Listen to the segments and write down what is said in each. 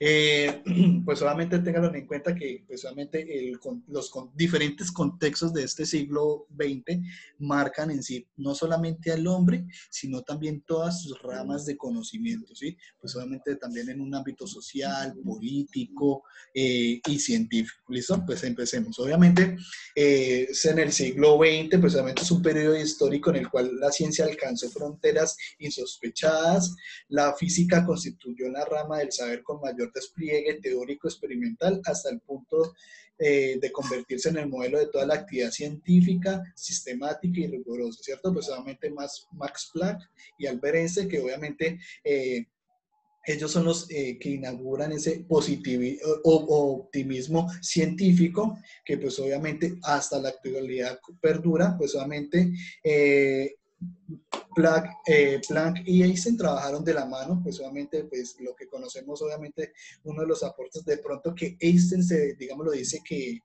Eh, pues solamente tengan en cuenta que pues solamente diferentes contextos de este siglo XX marcan en sí no solamente al hombre, sino también todas sus ramas de conocimiento, ¿sí? Pues obviamente también en un ámbito social, político y científico. ¿Listo? Pues empecemos. Obviamente, en el siglo XX, pues obviamente es un periodo histórico en el cual la ciencia alcanzó fronteras insospechadas. La física constituyó la rama del saber con mayor despliegue teórico experimental hasta el punto de convertirse en el modelo de toda la actividad científica, sistemática y rigurosa, ¿cierto? Pues obviamente más Max Planck y Albert Einstein, que obviamente ellos son los que inauguran ese positivismo o optimismo científico que pues obviamente hasta la actualidad perdura, pues obviamente Planck y Einstein trabajaron de la mano, pues obviamente pues lo que conocemos obviamente uno de los aportes de pronto que Einstein digamos lo dice que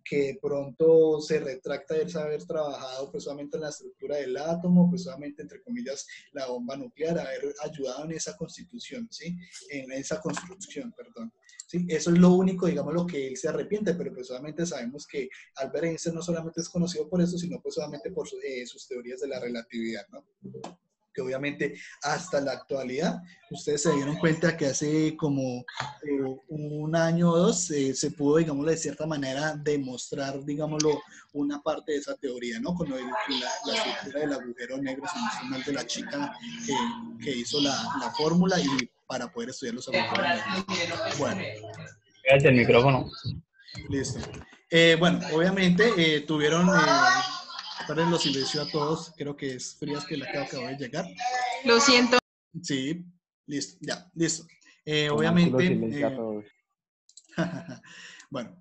de pronto se retracta de haber trabajado pues solamente en la estructura del átomo, pues solamente entre comillas la bomba nuclear, haber ayudado en esa constitución, ¿sí? En esa construcción, perdón. ¿Sí? Eso es lo único, digamos, lo que él se arrepiente, pero pues solamente sabemos que Albert Einstein no solamente es conocido por eso, sino pues solamente por sus teorías de la relatividad, ¿no? Que obviamente hasta la actualidad, ustedes se dieron cuenta que hace como un año o dos se pudo, digámoslo, de cierta manera demostrar, digámoslo, una parte de esa teoría, ¿no? Con la estructura del agujero negro, si no estoy mal, de la chica que hizo la fórmula y para poder estudiar los agujeros negros. Bueno. Fíjate el micrófono. Listo. Bueno, obviamente tuvieron... Paren los silencio a todos, creo que es Frías que la que acaba de llegar. Lo siento. Sí, listo, ya, listo. Obviamente, bueno,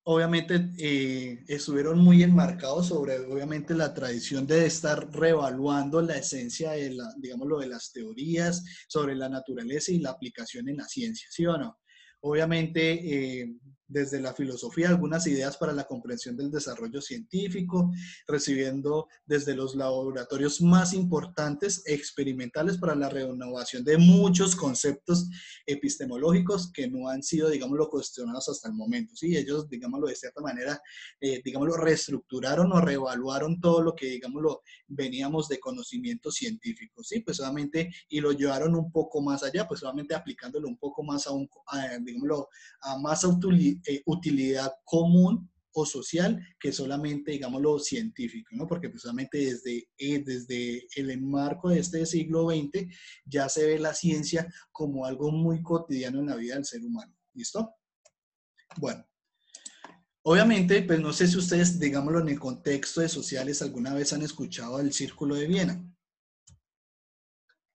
obviamente estuvieron muy enmarcados sobre, obviamente, la tradición de estar reevaluando la esencia de digámoslo, de las teorías sobre la naturaleza y la aplicación en la ciencia, ¿sí o no? Obviamente, desde la filosofía, algunas ideas para la comprensión del desarrollo científico, recibiendo desde los laboratorios más importantes experimentales para la renovación de muchos conceptos epistemológicos que no han sido, digámoslo, cuestionados hasta el momento, ¿sí? Ellos, digámoslo, de cierta manera, digámoslo, reestructuraron o reevaluaron todo lo que, digámoslo, veníamos de conocimiento científico, ¿sí? Pues solamente, y lo llevaron un poco más allá, pues solamente aplicándolo un poco más digámoslo, a más utilidad común o social que solamente, digámoslo, científico, ¿no? Porque precisamente desde el enmarco de este siglo XX ya se ve la ciencia como algo muy cotidiano en la vida del ser humano. ¿Listo? Bueno. Obviamente, pues no sé si ustedes, digámoslo, en el contexto de sociales alguna vez han escuchado el Círculo de Viena.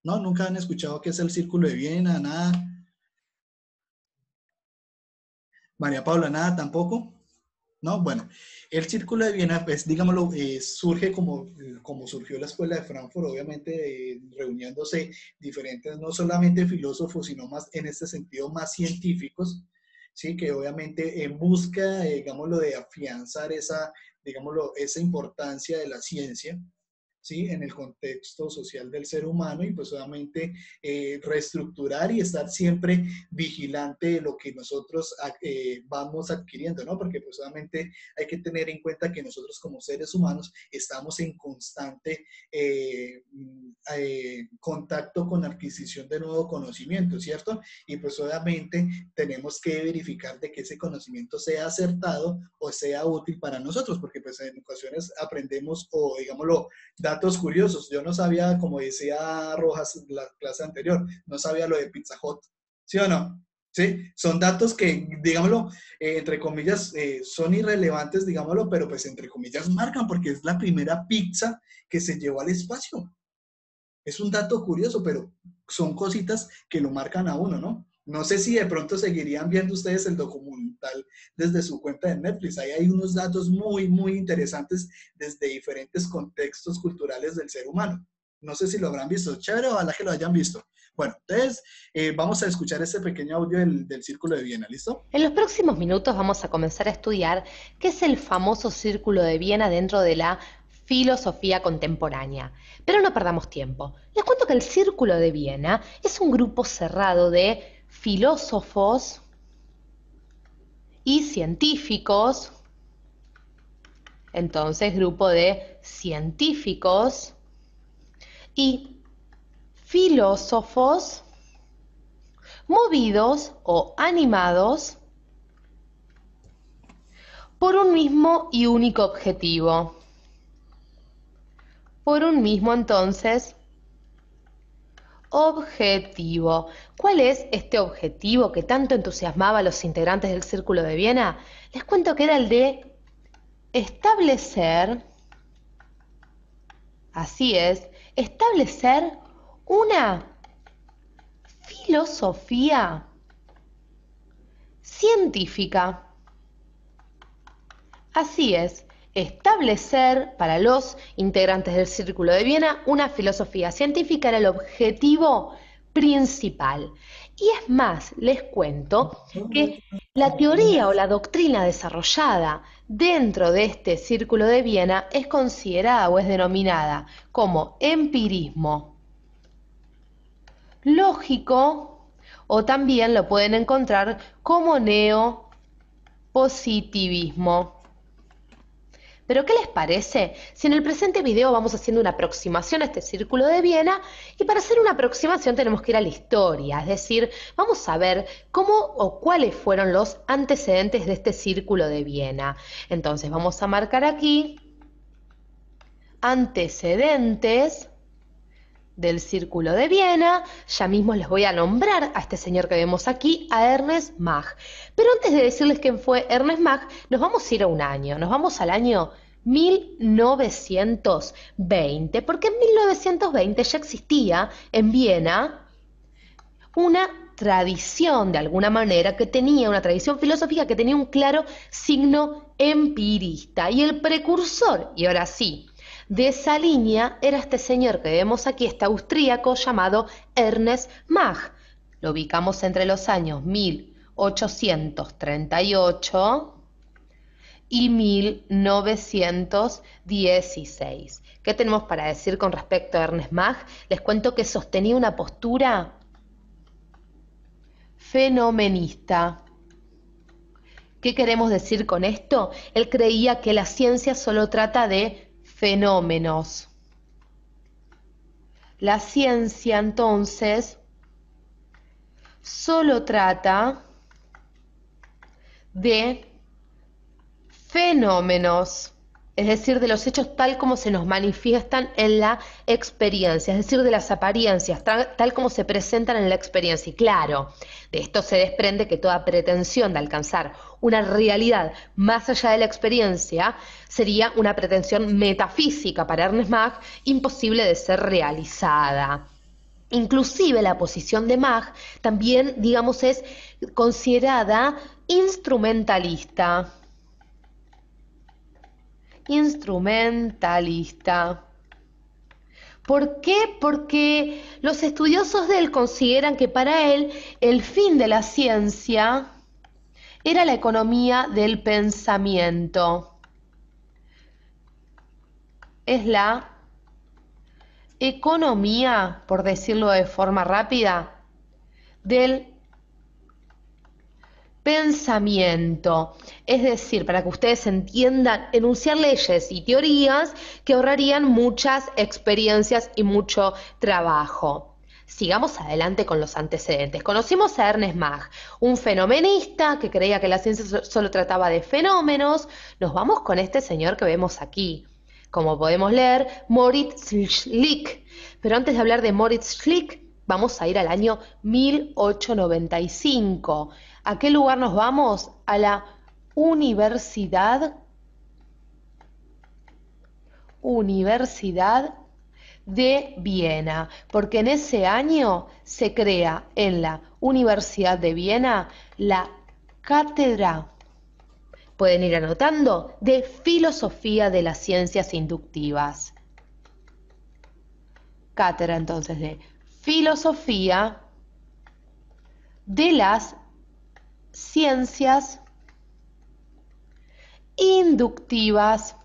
¿No? ¿Nunca han escuchado qué es el Círculo de Viena? Nada. María Paula, nada tampoco. ¿No? Bueno, el Círculo de Viena, pues digámoslo, surge como surgió la Escuela de Frankfurt, obviamente reuniéndose diferentes, no solamente filósofos, sino más en este sentido más científicos, ¿sí? Que obviamente en busca, digámoslo, de afianzar digámoslo, esa importancia de la ciencia, ¿sí? En el contexto social del ser humano y pues obviamente reestructurar y estar siempre vigilante de lo que nosotros vamos adquiriendo, ¿no? Porque pues obviamente hay que tener en cuenta que nosotros como seres humanos estamos en constante contacto con la adquisición de nuevo conocimiento, ¿cierto? Y pues obviamente tenemos que verificar de que ese conocimiento sea acertado o sea útil para nosotros, porque pues en ocasiones aprendemos o digámoslo, datos curiosos. Yo no sabía, como decía Rojas en la clase anterior, no sabía lo de Pizza Hut. ¿Sí o no? ¿Sí? Son datos que, digámoslo, entre comillas, son irrelevantes, digámoslo, pero pues entre comillas marcan porque es la primera pizza que se llevó al espacio. Es un dato curioso, pero son cositas que lo marcan a uno, ¿no? No sé si de pronto seguirían viendo ustedes el documental desde su cuenta de Netflix. Ahí hay unos datos muy, muy interesantes desde diferentes contextos culturales del ser humano. No sé si lo habrán visto. Chévere, ojalá que lo hayan visto. Bueno, entonces vamos a escuchar este pequeño audio del Círculo de Viena, ¿listo? En los próximos minutos vamos a comenzar a estudiar qué es el famoso Círculo de Viena dentro de la filosofía contemporánea. Pero no perdamos tiempo. Les cuento que el Círculo de Viena es un grupo cerrado de filósofos y científicos. Entonces, grupo de científicos y filósofos movidos o animados por un mismo y único objetivo. Por un mismo, entonces, objetivo. ¿Cuál es este objetivo que tanto entusiasmaba a los integrantes del Círculo de Viena? Les cuento que era el de establecer, así es, establecer una filosofía científica. Así es, establecer para los integrantes del Círculo de Viena una filosofía científica era el objetivo principal. Y es más, les cuento que la teoría o la doctrina desarrollada dentro de este Círculo de Viena es considerada o es denominada como empirismo lógico, o también lo pueden encontrar como neopositivismo. Pero ¿qué les parece si en el presente video vamos haciendo una aproximación a este Círculo de Viena? Y para hacer una aproximación tenemos que ir a la historia, es decir, vamos a ver cómo o cuáles fueron los antecedentes de este Círculo de Viena. Entonces vamos a marcar aquí antecedentes del Círculo de Viena. Ya mismo les voy a nombrar a este señor que vemos aquí, a Ernest Mach. Pero antes de decirles quién fue Ernest Mach, nos vamos a ir a un año, nos vamos al año 1920, porque en 1920 ya existía en Viena una tradición, de alguna manera, que tenía una tradición filosófica que tenía un claro signo empirista. Y el precursor, y ahora sí, de esa línea era este señor que vemos aquí, este austríaco llamado Ernest Mach. Lo ubicamos entre los años 1838 y 1916. ¿Qué tenemos para decir con respecto a Ernest Mach? Les cuento que sostenía una postura fenomenista. ¿Qué queremos decir con esto? Él creía que la ciencia solo trata de fenómenos. La ciencia, entonces, solo trata de fenómenos, es decir, de los hechos tal como se nos manifiestan en la experiencia, es decir, de las apariencias, tal como se presentan en la experiencia. Y claro, de esto se desprende que toda pretensión de alcanzar una realidad más allá de la experiencia sería una pretensión metafísica para Ernest Mach, imposible de ser realizada. Inclusive la posición de Mach también, digamos, es considerada instrumentalista. Instrumentalista. ¿Por qué? Porque los estudiosos de él consideran que para él el fin de la ciencia era la economía del pensamiento. Es la economía, por decirlo de forma rápida, del pensamiento. Es decir, para que ustedes entiendan, enunciar leyes y teorías que ahorrarían muchas experiencias y mucho trabajo. Sigamos adelante con los antecedentes. Conocimos a Ernest Mach, un fenomenista que creía que la ciencia solo trataba de fenómenos. Nos vamos con este señor que vemos aquí. Como podemos leer, Moritz Schlick. Pero antes de hablar de Moritz Schlick, vamos a ir al año 1895. ¿A qué lugar nos vamos? A la Universidad de Viena, porque en ese año se crea en la Universidad de Viena la cátedra, pueden ir anotando, de Filosofía de las Ciencias Inductivas. Cátedra entonces de Filosofía de las Ciencias Inductivas.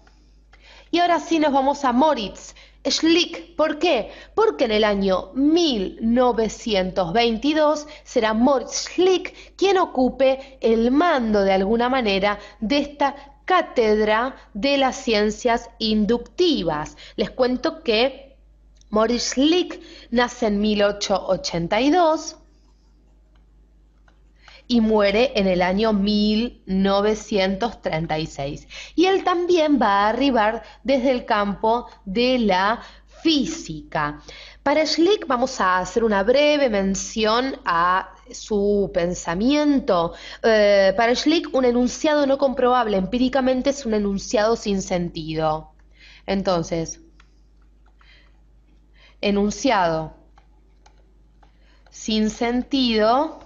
Y ahora sí nos vamos a Moritz. Schlick. ¿Por qué? Porque en el año 1922 será Moritz Schlick quien ocupe el mando de alguna manera de esta cátedra de las ciencias inductivas. Les cuento que Moritz Schlick nace en 1882 y muere en el año 1936. Y él también va a arribar desde el campo de la física. Para Schlick vamos a hacer una breve mención a su pensamiento. Para Schlick, un enunciado no comprobable empíricamente es un enunciado sin sentido. Entonces, enunciado sin sentido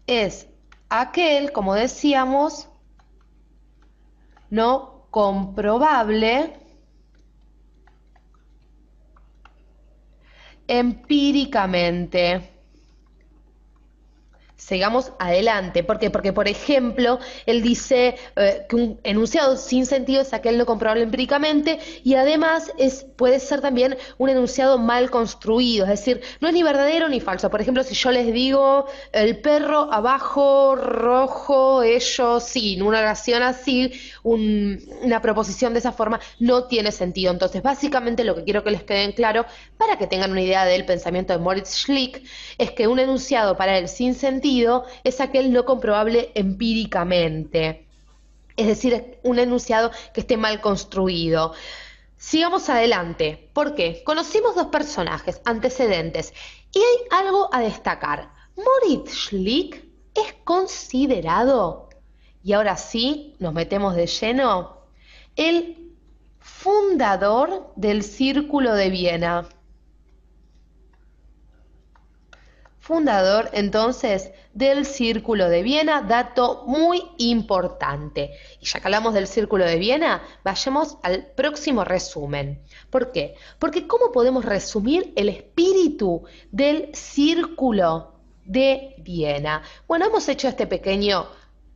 es aquel, como decíamos, no comprobable empíricamente. Sigamos adelante. ¿Por qué? Porque, por ejemplo, él dice que un enunciado sin sentido es aquel no comprobable empíricamente y además puede ser también un enunciado mal construido, es decir, no es ni verdadero ni falso. Por ejemplo, si yo les digo el perro abajo, rojo, ellos, sin una oración así, una proposición de esa forma, no tiene sentido. Entonces, básicamente lo que quiero que les quede en claro, para que tengan una idea del pensamiento de Moritz Schlick, es que un enunciado para él sin sentido es aquel no comprobable empíricamente, es decir, un enunciado que esté mal construido. Sigamos adelante. ¿Por qué? Conocimos dos personajes antecedentes y hay algo a destacar. Moritz Schlick es considerado, y ahora sí nos metemos de lleno, el fundador del Círculo de Viena. Fundador entonces del Círculo de Viena, dato muy importante. Y ya que hablamos del Círculo de Viena, vayamos al próximo resumen. ¿Por qué? Porque ¿cómo podemos resumir el espíritu del Círculo de Viena? Bueno, hemos hecho este pequeño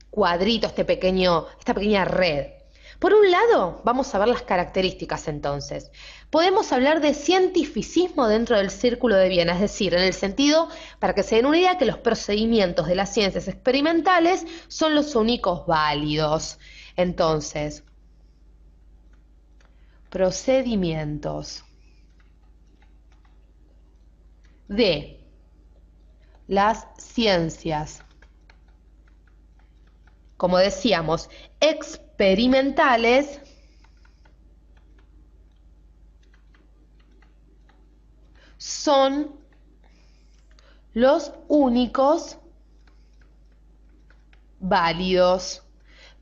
cuadrito, esta pequeña red. Por un lado, vamos a ver las características entonces. Podemos hablar de cientificismo dentro del Círculo de Viena, es decir, en el sentido, para que se den una idea, que los procedimientos de las ciencias experimentales son los únicos válidos. Entonces, procedimientos de las ciencias, como decíamos, experimentales, son los únicos válidos.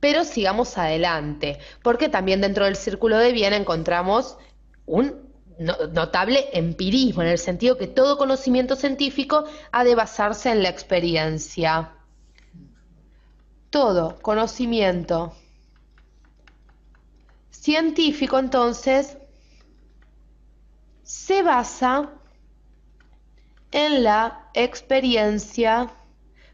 Pero sigamos adelante, porque también dentro del Círculo de Viena encontramos un notable empirismo, en el sentido que todo conocimiento científico ha de basarse en la experiencia. Todo conocimiento científico, entonces, se basa en la experiencia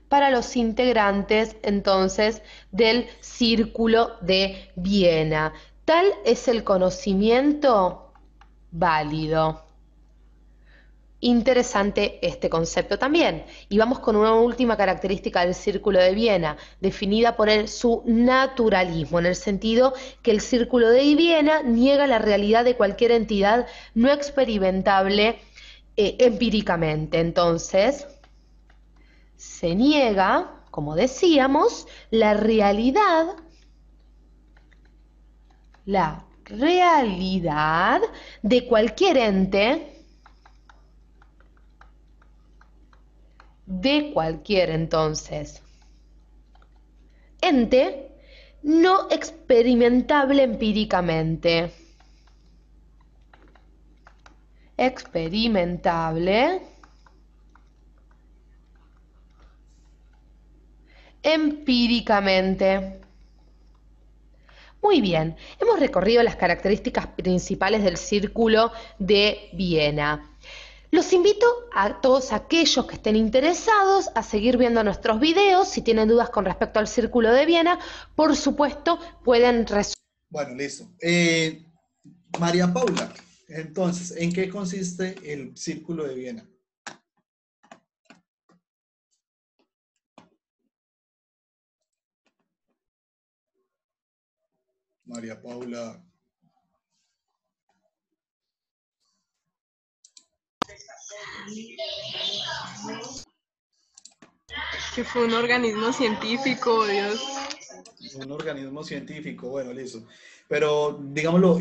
para los integrantes, entonces, del Círculo de Viena. Tal es el conocimiento válido. Interesante este concepto también. Y vamos con una última característica del Círculo de Viena, definida por su naturalismo, en el sentido que el Círculo de Viena niega la realidad de cualquier entidad no experimentable empíricamente. Entonces, se niega, como decíamos, la realidad de cualquier ente, entonces, ente no experimentable empíricamente. Experimentable empíricamente. Muy bien, hemos recorrido las características principales del Círculo de Viena. Los invito a todos aquellos que estén interesados a seguir viendo nuestros videos. Si tienen dudas con respecto al Círculo de Viena, por supuesto, pueden resolver. Bueno, listo. María Paula, entonces, ¿en qué consiste el Círculo de Viena? María Paula. Que fue un organismo científico, Dios. Un organismo científico, bueno, listo. Pero digámoslo,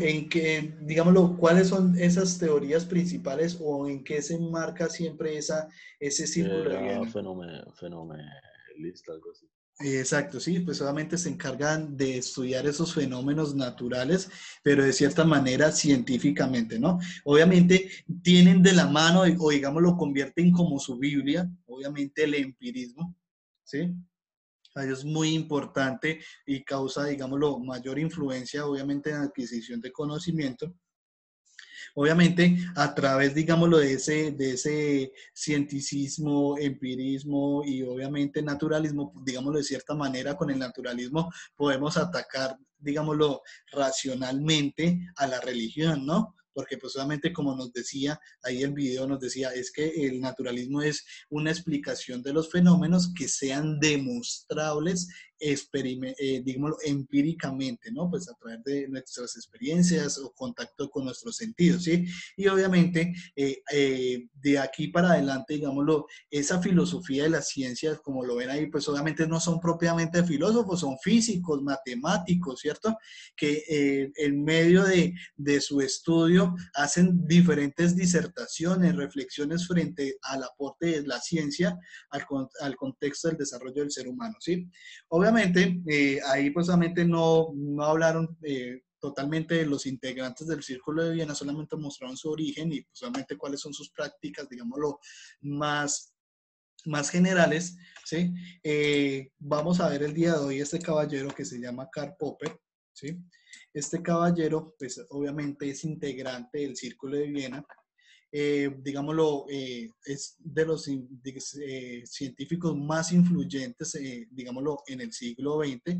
digámoslo, ¿cuáles son esas teorías principales o en qué se enmarca siempre ese Círculo de Era Viena? fenomenalista, algo así. Exacto, sí, pues solamente se encargan de estudiar esos fenómenos naturales, pero de cierta manera científicamente, ¿no? Obviamente tienen de la mano, o digamos lo convierten como su Biblia, obviamente el empirismo, ¿sí? Es muy importante y causa, digámoslo, mayor influencia, obviamente, en la adquisición de conocimiento. Obviamente, a través, digámoslo, de ese cienticismo, empirismo y obviamente naturalismo, digámoslo de cierta manera, con el naturalismo podemos atacar, digámoslo, racionalmente a la religión, ¿no? Porque pues solamente como nos decía, ahí el video nos decía, es que el naturalismo es una explicación de los fenómenos que sean demostrables, digámoslo, empíricamente, ¿no? Pues a través de nuestras experiencias o contacto con nuestros sentidos, ¿sí? Y obviamente, de aquí para adelante, digámoslo, esa filosofía de las ciencias, como lo ven ahí, pues obviamente no son propiamente filósofos, son físicos, matemáticos, ¿cierto? Que en medio de su estudio hacen diferentes disertaciones, reflexiones frente al aporte de la ciencia al contexto del desarrollo del ser humano, ¿sí? Obviamente, ahí pues solamente no hablaron totalmente de los integrantes del Círculo de Viena, solamente mostraron su origen y pues solamente cuáles son sus prácticas, digámoslo, más generales, ¿sí? Vamos a ver el día de hoy este caballero que se llama Karl Popper, ¿sí? Este caballero, pues obviamente es integrante del Círculo de Viena, digámoslo, es de los científicos más influyentes, digámoslo, en el siglo XX.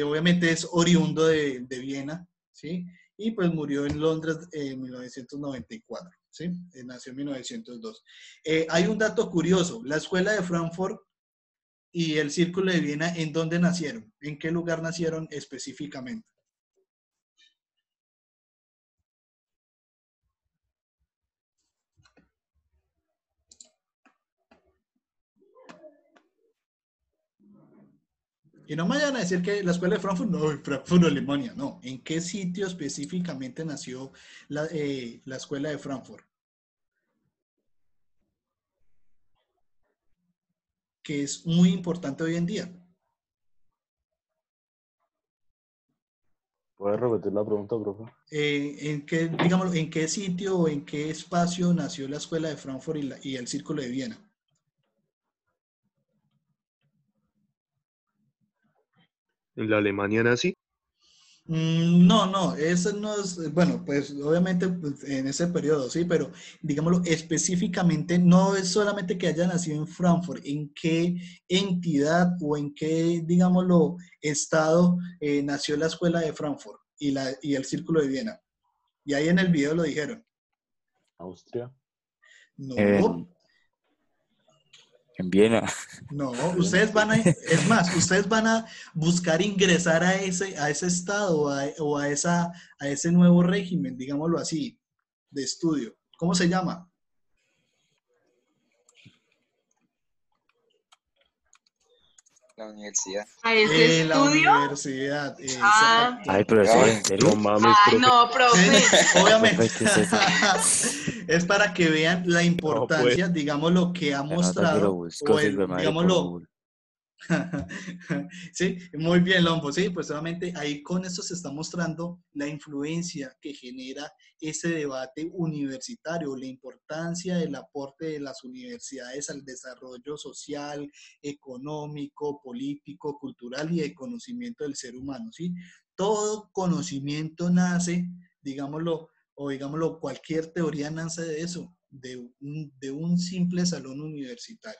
Obviamente es oriundo de Viena, ¿sí? Y pues murió en Londres en 1994, ¿sí? Nació en 1902. Hay un dato curioso, la escuela de Frankfurt y el Círculo de Viena, ¿en dónde nacieron? ¿En qué lugar nacieron específicamente? Y no me vayan a decir que la escuela de Frankfurt, no, Frankfurt, Alemania, no. ¿En qué sitio específicamente nació la escuela de Frankfurt? Que es muy importante hoy en día. ¿Puedes repetir la pregunta, profe? Digámoslo, ¿en qué sitio o en qué espacio nació la escuela de Frankfurt y el Círculo de Viena? ¿En la Alemania nazi? No, eso no es, bueno, pues obviamente pues, en ese periodo, sí, pero digámoslo específicamente, no es solamente que haya nacido en Frankfurt, en qué entidad o en qué, digámoslo, estado nació la escuela de Frankfurt y el Círculo de Viena. Y ahí en el video lo dijeron. Austria. No, En Viena. no, ustedes van a, es más, ustedes van a buscar ingresar a ese estado o a ese nuevo régimen, digámoslo así, de estudio. ¿Cómo se llama? La universidad. ¿A ese La estudio? universidad, Ah. exacto. Ay, profesor, ¿en No serio? mames, Ay, profe. no, profe. Sí, obviamente. Profe, ¿qué es eso? Es para que vean la No, pues. importancia, digamos, lo que ha Anota que lo mostrado, busco, o sirve madre por digámoslo, Google. Sí, muy bien, Lombo. Sí, pues solamente ahí con esto se está mostrando la influencia que genera ese debate universitario, la importancia del aporte de las universidades al desarrollo social, económico, político, cultural y de conocimiento del ser humano. ¿Sí? Todo conocimiento nace, digámoslo, o digámoslo, cualquier teoría nace de eso, de un simple salón universitario.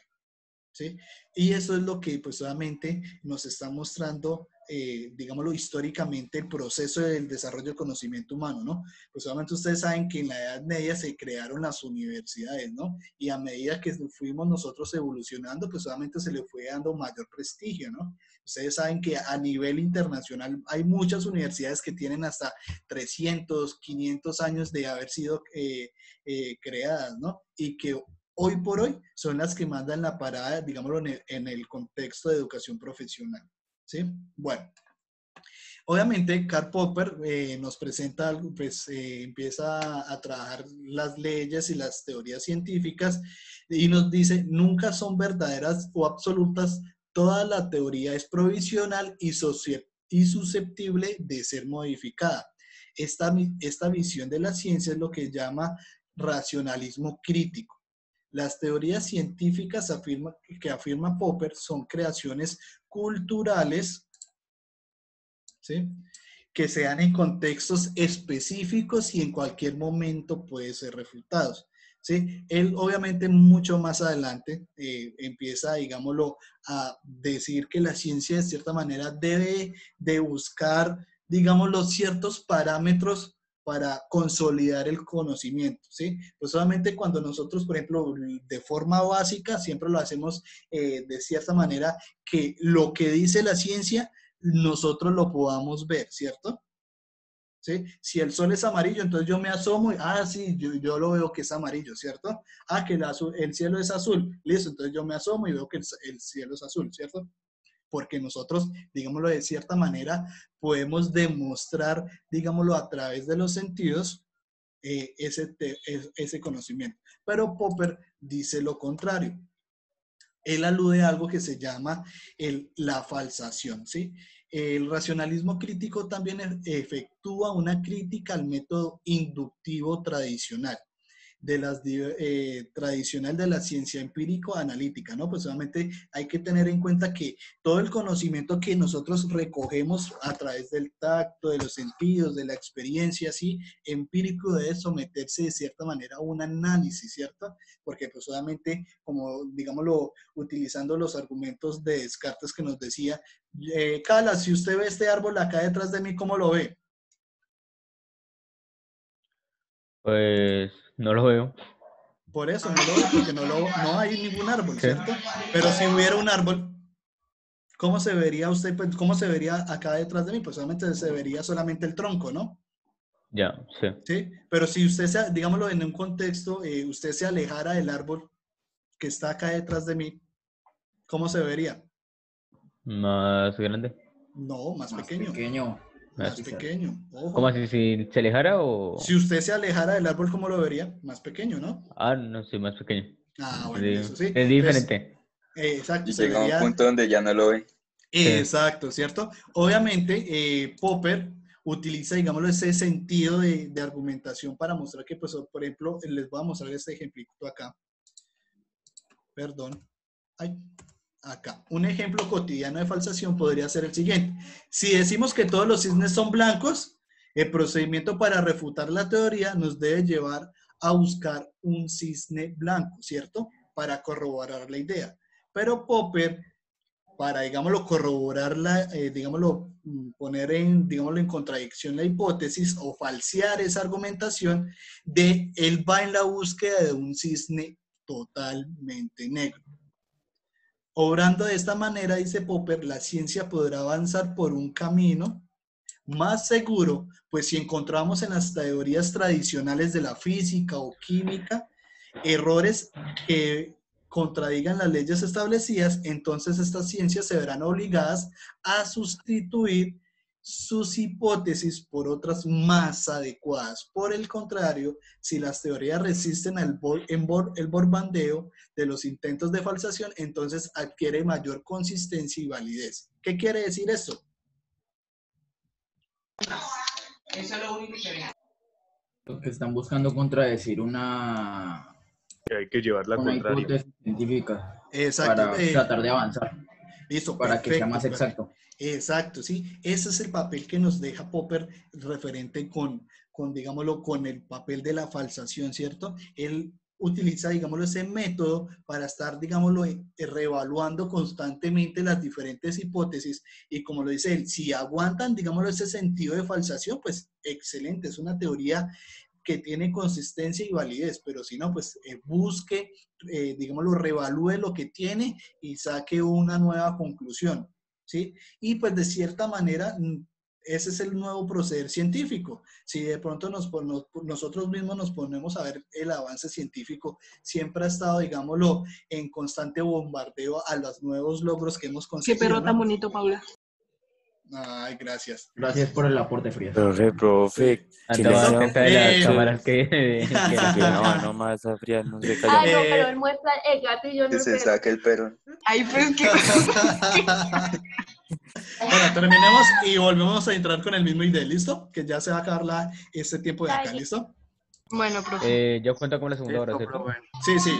¿sí? Y eso es lo que pues obviamente nos está mostrando, digámoslo históricamente, el proceso del desarrollo del conocimiento humano, ¿no? Pues obviamente ustedes saben que en la Edad Media se crearon las universidades, ¿no? Y a medida que fuimos nosotros evolucionando, pues obviamente se le fue dando mayor prestigio, ¿no? Ustedes saben que a nivel internacional hay muchas universidades que tienen hasta 300, 500 años de haber sido creadas, ¿no? Y que hoy por hoy son las que mandan la parada, digámoslo, en el contexto de educación profesional, ¿sí? Bueno, obviamente Karl Popper nos presenta algo, pues empieza a trabajar las leyes y las teorías científicas y nos dice, nunca son verdaderas o absolutas, toda la teoría es provisional y susceptible de ser modificada. Esta visión de la ciencia es lo que llama racionalismo crítico. Las teorías científicas que afirma Popper son creaciones culturales, ¿sí?, que se dan en contextos específicos y en cualquier momento pueden ser refutados, ¿sí? Él obviamente mucho más adelante empieza, digámoslo, a decir que la ciencia de cierta manera debe de buscar, digámoslo, ciertos parámetros para consolidar el conocimiento, ¿sí? Pues solamente cuando nosotros, por ejemplo, de forma básica, siempre lo hacemos de cierta manera que lo que dice la ciencia, nosotros lo podamos ver, ¿cierto? ¿Sí? Si el sol es amarillo, entonces yo me asomo y, sí, yo lo veo que es amarillo, ¿cierto? Que el cielo es azul, listo, entonces yo me asomo y veo que el cielo es azul, ¿cierto? Porque nosotros, digámoslo de cierta manera, podemos demostrar, digámoslo, a través de los sentidos, ese conocimiento. Pero Popper dice lo contrario. Él alude a algo que se llama la falsación, ¿sí? El racionalismo crítico también efectúa una crítica al método inductivo tradicional tradicional de la ciencia empírico-analítica, ¿no? Pues obviamente hay que tener en cuenta que todo el conocimiento que nosotros recogemos a través del tacto, de los sentidos, de la experiencia, ¿sí?, empírico, debe someterse de cierta manera a un análisis, ¿cierto? Porque pues obviamente, como digámoslo, utilizando los argumentos de Descartes que nos decía, Cala, si usted ve este árbol acá detrás de mí, ¿cómo lo ve? Pues no lo veo. Por eso no lo ve, porque no hay ningún árbol, ¿cierto? Pero si hubiera un árbol, ¿cómo se vería usted? Pues, ¿cómo se vería acá detrás de mí? Pues solamente se vería solamente el tronco, ¿no? Ya, sí. ¿Sí? Pero si usted, digámoslo en un contexto, usted se alejara del árbol que está acá detrás de mí, ¿cómo se vería? Más grande. No, más pequeño. Más pequeño. Ojo. ¿Cómo así? ¿Si se alejara o...? Si usted se alejara del árbol, ¿cómo lo vería? Más pequeño, ¿no? No, sí, más pequeño. Bueno, eso sí. Es diferente. Exacto. Y llega a un punto donde ya no lo ve. Exacto, ¿cierto? Obviamente, Popper utiliza, digámoslo, ese sentido de argumentación para mostrar que, pues, por ejemplo, les voy a mostrar este ejemplito acá. Perdón. Acá. Un ejemplo cotidiano de falsación podría ser el siguiente. Si decimos que todos los cisnes son blancos, el procedimiento para refutar la teoría nos debe llevar a buscar un cisne blanco, ¿cierto? Para corroborar la idea. Pero Popper, para, digámoslo, corroborarla, digámoslo, poner digámoslo, en contradicción la hipótesis o falsear esa argumentación, él va en la búsqueda de un cisne totalmente negro. Obrando de esta manera, dice Popper, la ciencia podrá avanzar por un camino más seguro, pues si encontramos en las teorías tradicionales de la física o química errores que contradigan las leyes establecidas, entonces estas ciencias se verán obligadas a sustituir sus hipótesis por otras más adecuadas. Por el contrario, si las teorías resisten el bombardeo de los intentos de falsación, entonces adquiere mayor consistencia y validez. ¿Qué quiere decir esto? Eso es lo único que están buscando contradecir una... Que hay que llevarla una contraria. hipótesis científica. Exacto. Para tratar de avanzar. Listo, para perfecto, que sea más exacto. Exacto, sí. Ese es el papel que nos deja Popper referente con, digámoslo, con el papel de la falsación, ¿cierto? Él utiliza, digámoslo, ese método para estar, digámoslo, reevaluando constantemente las diferentes hipótesis y como lo dice él, si aguantan, digámoslo, ese sentido de falsación, pues excelente, es una teoría que tiene consistencia y validez, pero si no, pues busque, digámoslo, reevalúe lo que tiene y saque una nueva conclusión, ¿sí? Y pues de cierta manera, ese es el nuevo proceder científico. Si de pronto nosotros mismos nos ponemos a ver el avance científico, siempre ha estado, digámoslo, en constante bombardeo a los nuevos logros que hemos Qué conseguido, perro tan ¿no? bonito, Paula. Ay, gracias. Gracias por el aporte, Frías. Profe, ¿qué le Andaba decía? atenta de las Eh, cámaras que Que no más a Frías, no se calla. Ay, no, pero él muestra el gatillo, no Que el se perro. saque el perro. Ay, pues que... Bueno, terminemos y volvemos a entrar con el mismo ID, ¿listo? Que ya se va a acabar este tiempo de acá, Dale. ¿listo? Bueno, profe. yo cuento como la segunda hora, Listo, ¿cierto? profe. Sí, sí.